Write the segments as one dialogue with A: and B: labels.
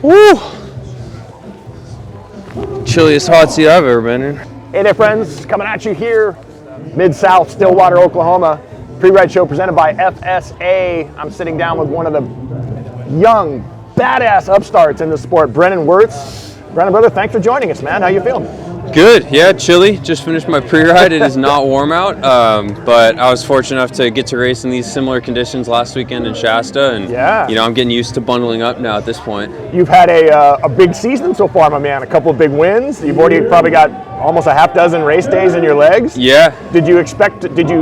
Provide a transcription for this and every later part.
A: Woo! Chilliest hot seat I've ever been in.
B: Hey there, friends. Coming at you here, Mid-South, Stillwater, Oklahoma. Pre-ride show presented by FSA. I'm sitting down with one of the young, badass upstarts in the sport, Brennan Wertz. Brennan, brother, thanks for joining us, man. How you feeling?
A: Good, yeah, chilly. Just finished my pre-ride. It is not warm out, but I was fortunate enough to get to race in these similar conditions last weekend in Shasta, and you know, I'm getting used to bundling up now at this point.
B: You've had a big season so far, my man. A couple of big wins. You've already probably got almost a half dozen race days in your legs.
A: Yeah.
B: Did you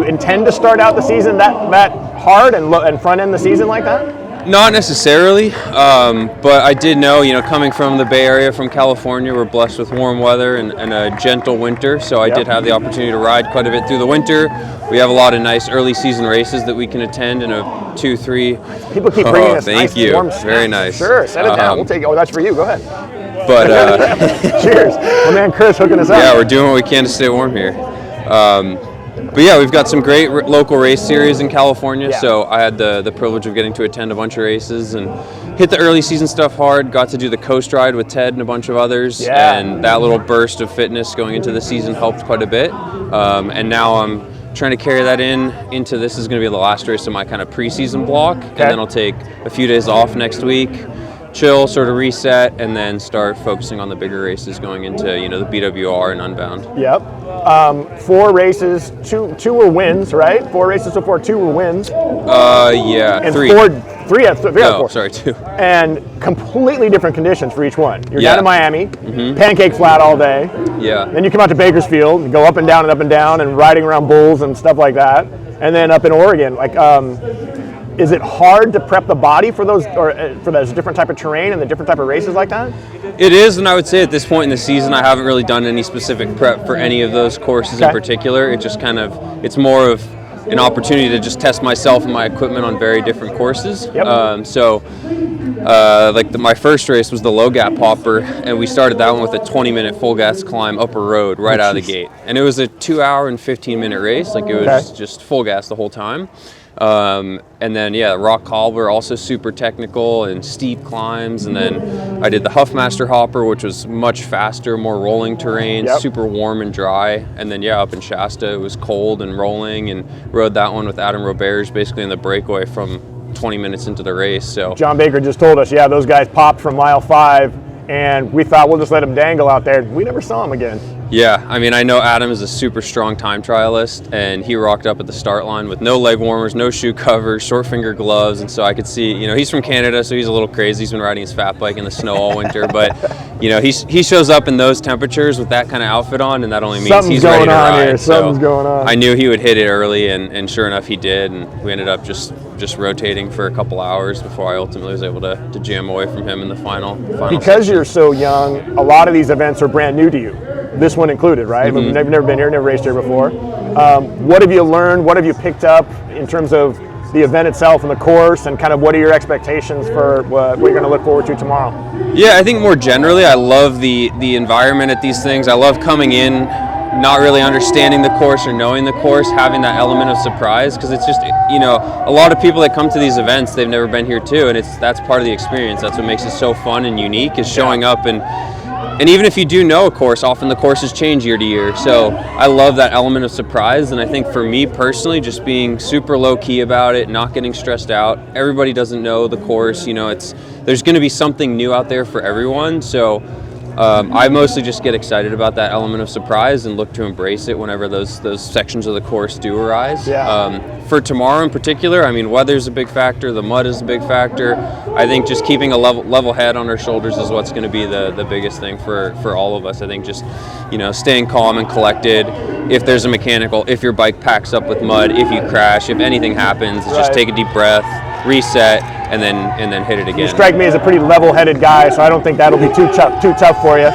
B: intend to start out the season that hard and front end the season like that?
A: Not necessarily, but I did know, you know, coming from the Bay Area, from California, we're blessed with warm weather and a gentle winter, so I did have the opportunity to ride quite a bit through the winter. We have a lot of nice early season races that we can attend in a 2-3.
B: People keep bringing us nice warm snacks.
A: Very nice.
B: Sure, set it down. We'll take it. Oh, that's for you. Go ahead.
A: But
B: cheers. My man Chris hooking us up.
A: Yeah, we're doing what we can to stay warm here. But yeah, we've got some great local race series in California, so I had the privilege of getting to attend a bunch of races and hit the early season stuff hard. Got to do the coast ride with Ted and a bunch of others, and that little burst of fitness going into the season helped quite a bit. And now I'm trying to carry that into this is going to be the last race of my kind of preseason block, and then I'll take a few days off next week, chill, sort of reset, and then start focusing on the bigger races going into, you know, the BWR and Unbound.
B: Yep. 4 races, two were wins, right? 4 races so far, 2 were wins.
A: Yeah,
B: and
A: 3.
B: 3 out of 4.
A: Sorry, 2.
B: And completely different conditions for each one. You're down in Miami,
A: Mm-hmm.
B: pancake flat all day.
A: Yeah.
B: Then you come out to Bakersfield and go up and down and riding around bulls and stuff like that. And then up in Oregon, like, is it hard to prep the body for those, or for those different type of terrain and the different type of races like that?
A: It is, and I would say at this point in the season, I haven't really done any specific prep for any of those courses in particular. It just kind of, it's more of an opportunity to just test myself and my equipment on very different courses. My first race was the low gap hopper, and we started that one with a 20-minute full gas climb up a road right out of the gate. And it was a 2-hour and 15-minute race. Like, it was just full gas the whole time. And then, Rock Cobbler, also super technical and steep climbs. And then I did the Huffmaster Hopper, which was much faster, more rolling terrain, super warm and dry. And then, up in Shasta, it was cold and rolling, and rode that one with Adam Roberge basically in the breakaway from 20 minutes into the race. So
B: John Baker just told us, those guys popped from mile 5, and we thought we'll just let them dangle out there. We never saw them again.
A: Yeah, I mean, I know Adam is a super strong time trialist, and he rocked up at the start line with no leg warmers, no shoe covers, short finger gloves, and so I could see, you know, he's from Canada, so he's a little crazy. He's been riding his fat bike in the snow all winter, but, you know, he shows up in those temperatures with that kind of outfit on, and that only means he's ready to ride.
B: Something's going on.
A: I knew he would hit it early, and sure enough, he did, and we ended up just rotating for a couple hours before I ultimately was able to jam away from him in the final
B: Because
A: section.
B: you're so young, a lot of these events are brand new to you. This one included, right?
A: Mm-hmm.
B: You've never been here, never raced here before. What have you learned? What have you picked up in terms of the event itself and the course, and kind of what are your expectations for what you're going to look forward to tomorrow? Yeah,
A: I think more generally, I love the environment at these things. I love coming in, not really understanding the course or knowing the course, having that element of surprise, because it's just, you know, a lot of people that come to these events, they've never been here too, and that's part of the experience. That's what makes it so fun and unique, is showing up and even if you do know a course, often the courses change year to year. So I love that element of surprise, and I think for me personally, just being super low key about it, not getting stressed out. Everybody doesn't know the course, you know, there's going to be something new out there for everyone. So I mostly just get excited about that element of surprise and look to embrace it whenever those sections of the course do arise. For tomorrow in particular, I mean, weather's a big factor, the mud is a big factor. I think just keeping a level head on our shoulders is what's going to be the biggest thing for all of us. I think just, you know, staying calm and collected. If there's a mechanical, if your bike packs up with mud, if you crash, if anything happens, just take a deep breath, reset, and then hit it again.
B: You strike me as a pretty level-headed guy, so I don't think that'll be too tough for you.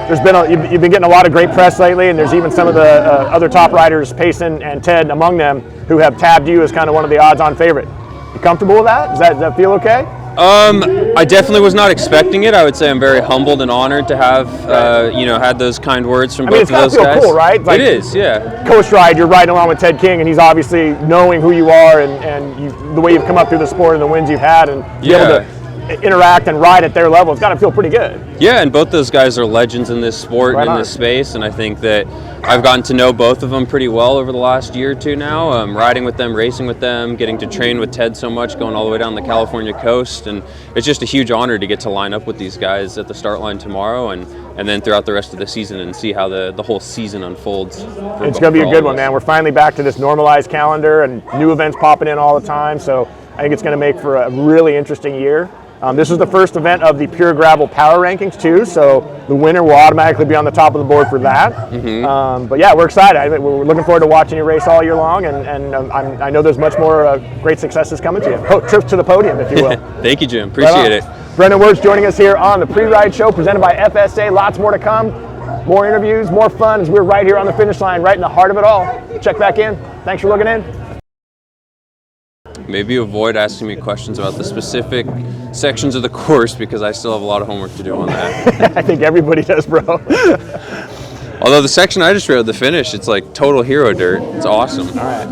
B: You've been getting a lot of great press lately, and there's even some of the other top riders, Payson and Ted among them, who have tabbed you as kind of one of the odds-on favorite. You comfortable with that? Does that feel okay?
A: I definitely was not expecting it. I would say I'm very humbled and honored to have, had those kind words from both of those guys.
B: It's gotta feel cool, right?
A: Like, it is, yeah.
B: Coast ride, you're riding along with Ted King, and he's obviously knowing who you are and the way you've come up through the sport and the wins you've had, and be able to interact and ride at their level, it's got to feel pretty good.
A: Yeah, and both those guys are legends in this sport
B: Right
A: and in
B: on.
A: this space, and I think that I've gotten to know both of them pretty well over the last year or two now, riding with them, racing with them, getting to train with Ted so much, going all the way down the California coast, and it's just a huge honor to get to line up with these guys at the start line tomorrow and then throughout the rest of the season and see how the whole season unfolds.
B: It's going to be a good one, man. We're finally back to this normalized calendar and new events popping in all the time, so I think it's going to make for a really interesting year. This is the first event of the Pure Gravel Power Rankings too, so the winner will automatically be on the top of the board for that. But yeah, we're excited. We're looking forward to watching you race all year long, and I know there's much more great successes coming to you. Trips to the podium, if you will.
A: Thank you, Jim. Appreciate it.
B: Brennan Wertz joining us here on the Pre-Ride Show presented by FSA. Lots more to come. More interviews, more fun as we're right here on the finish line, right in the heart of it all. Check back in. Thanks for looking in.
A: Maybe avoid asking me questions about the specific sections of the course because I still have a lot of homework to do on that.
B: I think everybody does, bro.
A: Although the section I just rode, the finish, it's like total hero dirt. It's awesome.
B: All right.